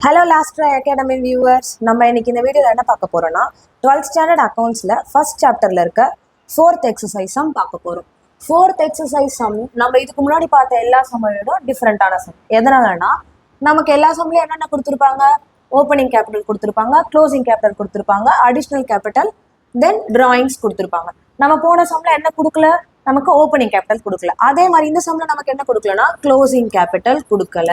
Hello last academy viewers, நம்ம இன்னைக்கு இந்த வீடியோவில் என்ன பார்க்க போறோம்னா 12th ஸ்டாண்டர்ட் அக்கௌண்ட்ஸில் ஃபர்ஸ்ட் சாப்டரில் இருக்க 4th எக்ஸசைஸ் சம் பார்க்க போகிறோம். 4th எக்ஸசைஸ் சம் நம்ம இதுக்கு முன்னாடி பார்த்த எல்லா சம்மையோட டிஃப்ரெண்ட்டான சம். எதனாலனா நமக்கு எல்லா சம்லையும் என்னென்ன கொடுத்துருப்பாங்க, ஓப்பனிங் கேபிட்டல் கொடுத்துருப்பாங்க, க்ளோசிங் கேபிட்டல் கொடுத்துருப்பாங்க, அடிஷ்னல் கேபிட்டல், தென் டிராயிங்ஸ் கொடுத்துருப்பாங்க. நம்ம போன சம்ல என்ன கொடுக்கல, நமக்கு ஓப்பனிங் கேபிட்டல் கொடுக்கல. அதே மாதிரி இந்த சம்ல நமக்கு என்ன கொடுக்கலன்னா க்ளோசிங் கேபிட்டல் கொடுக்கல.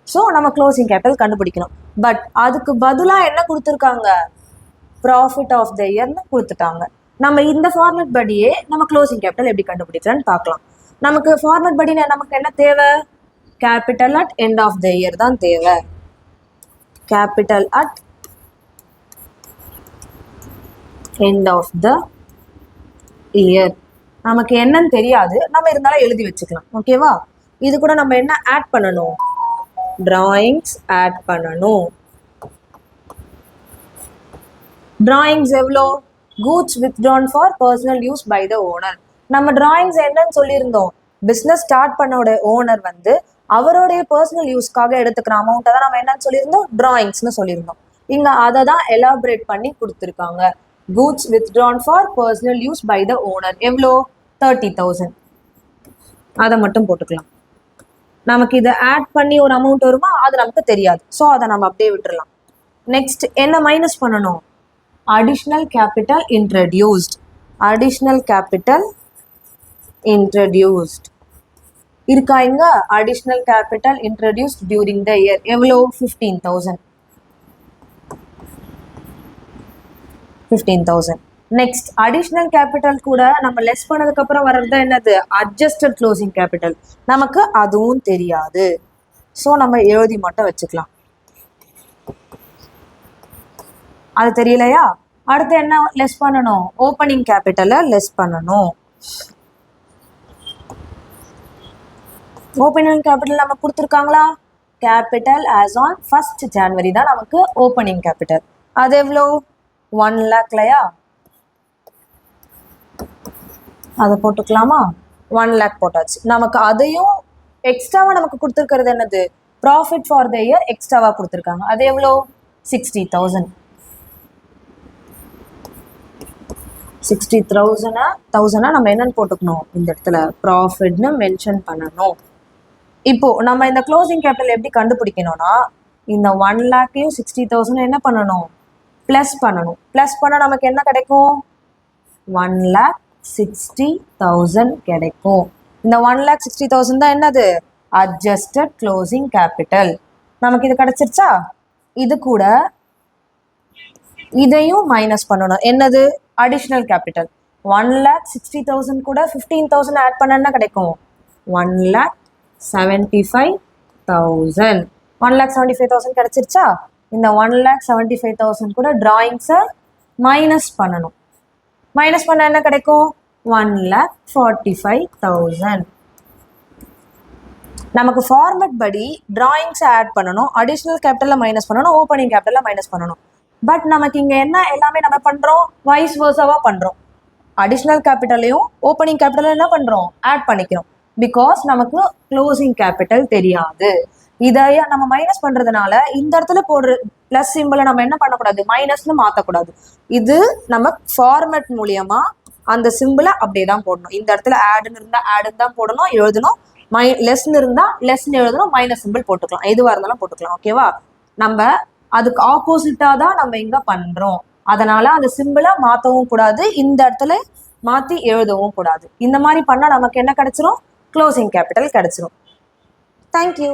ஸோ நம்ம க்ளோசிங் கேபிட்டல் கண்டுபிடிக்கணும். பட் அதுக்கு பதிலாக என்ன கொடுத்துருக்காங்க, ப்ராஃபிட் ஆஃப் த இயர்னு கொடுத்துட்டாங்க. நம்ம இந்த ஃபார்மேட் படியே நம்ம க்ளோசிங் கேபிட்டல் எப்படி கண்டுபிடிக்கலான்னு பார்க்கலாம். நமக்கு ஃபார்மேட் படி நமக்கு என்ன தேவை, capital at end of the year தான் தேவை. Capital at end of the year நமக்கு என்னன்னு தெரியாது, நம்ம இருந்தாலும் எழுதி வச்சுக்கலாம். ஓகேவா? இது கூட நம்ம என்ன ஆட் பண்ணணும், drawings ஆட் பண்ணணும். drawings எவ்வளோ, goods withdrawn for personal use by the owner. நம்ம drawings என்னன்னு சொல்லியிருந்தோம், பிஸ்னஸ் ஸ்டார்ட் பண்ணோட ஓனர் வந்து அவருடைய பர்சனல் யூஸ்க்காக எடுத்துக்கிற அமௌண்ட்டை தான் நம்ம என்னன்னு சொல்லியிருந்தோம், டிராயிங்ஸ்னு சொல்லியிருந்தோம். இங்கே அதை தான் எலாபரேட் பண்ணி கொடுத்துருக்காங்க. goods withdrawn for personal use by the owner எவ்வளோ, 30,000. அதை மட்டும் போட்டுக்கலாம். நமக்கு இதை ஆட் பண்ணி ஒரு அமௌண்ட் வருமா, அது நமக்கு தெரியாது. ஸோ அதை நம்ம அப்படியே விட்டுறலாம். நெக்ஸ்ட் என்ன மைனஸ் பண்ணணும், additional capital introduced. Additional capital introduced இருக்கா இங்க, additional capital introduced during the year எவ்வளோ, 15,000. 15,000. நெக்ஸ்ட் அடிஷ்னல் கேபிட்டல் கூட நம்ம லெஸ் பண்ணதுக்கு அப்புறம் வர்றது என்னது, அட்ஜஸ்டட் க்ளோசிங் கேபிட்டல். நமக்கு அதுவும் தெரியாது. ஸோ நம்ம எழுதி மட்டும் வச்சுக்கலாம். அது தெரியலையா, அடுத்து என்ன லெஸ் பண்ணணும், ஓப்பனிங் கேபிட்டலை லெஸ் பண்ணணும். ஓப்பனிங் கேபிட்டல் நம்ம கொடுத்துருக்காங்களா, capital as on 1st January தான் நமக்கு ஓப்பனிங் கேபிட்டல். அது எவ்வளோ, 1 lakhலையா, அதை போட்டுக்கலாமா, 1 lakh போட்டாச்சு. நமக்கு அதையும் எக்ஸ்ட்ராவாக நமக்கு கொடுத்துருக்கிறது என்னது, ப்ராஃபிட் ஃபார் த இயர் எக்ஸ்ட்ராவாக கொடுத்துருக்காங்க. அது எவ்வளோ, 60,000. 60,000 நம்ம என்னன்னு போட்டுக்கணும், இந்த இடத்துல ப்ராஃபிட்னு மென்ஷன் பண்ணணும். இப்போ நம்ம இந்த க்ளோசிங் கேபிட்டல் எப்படி கண்டுபிடிக்கணும்னா, இந்த 1 lakhையும் 60,000 என்ன பண்ணணும், ப்ளஸ் பண்ணணும். ப்ளஸ் பண்ணால் நமக்கு என்ன கிடைக்கும், 1,60,000 கிடைக்கும். இந்த 1,60,000 தான் என்னது, அட்ஜஸ்டட் க்ளோசிங் கேபிட்டல். நமக்கு இது கிடைச்சிருச்சா, இது கூட இதையும் மைனஸ் பண்ணணும். என்னது, அடிஷ்னல் கேபிட்டல். 1,60,000 கூட 15,000 ஆட் பண்ணா கிடைக்கும் 1,75,000. 1,75,000 கிடைச்சிருச்சா. இந்த 1,75,000 கூட டிராயிங்ஸை மைனஸ் பண்ணணும். மைனஸ் பண்ண என்ன கிடைக்கும், 1,45,000. நமக்கு ஃபார்மேட் படி டிராயிங்ஸை ஆட் பண்ணணும், அடிஷ்னல் கேபிட்டலில் மைனஸ் பண்ணணும், ஓப்பனிங் கேபிட்டலில் மைனஸ் பண்ணணும். பட் நமக்கு இங்கே என்ன எல்லாமே நம்ம பண்ணுறோம், வைஸ் வர்ஸாவாக பண்ணுறோம். அடிஷ்னல் கேபிட்டலையும் ஓப்பனிங் கேபிட்டலும் என்ன பண்ணுறோம், ஆட் பண்ணிக்கிறோம். பிகாஸ் நமக்கு க்ளோசிங் கேபிட்டல் தெரியாது. இதைய நம்ம மைனஸ் பண்ணுறதுனால இந்த இடத்துல போடுற ப்ளஸ் சிம்பிளை நம்ம என்ன பண்ணக்கூடாது, மைனஸ்னு மாற்றக்கூடாது. இது நம்ம ஃபார்மேட் மூலியமா அந்த சிம்பிளை அப்படியே தான் போடணும். இந்த இடத்துல ஆடுன்னு இருந்தால் ஆடுன்னு தான் போடணும், எழுதணும். லெஸ்ன்னு இருந்தால் லெஸ்ன்னு எழுதணும், மைனஸ் சிம்பிள் போட்டுக்கலாம், எதுவாக இருந்தாலும் போட்டுக்கலாம். ஓகேவா? நம்ம அதுக்கு ஆப்போசிட்டாக தான் நம்ம இங்கே பண்ணுறோம். அதனால அந்த சிம்பிளை மாற்றவும் கூடாது, இந்த இடத்துல மாற்றி எழுதவும் கூடாது. இந்த மாதிரி பண்ணால் நமக்கு என்ன கிடைச்சிரும், க்ளோசிங் கேபிட்டல் கிடைச்சிரும். தேங்க்யூ.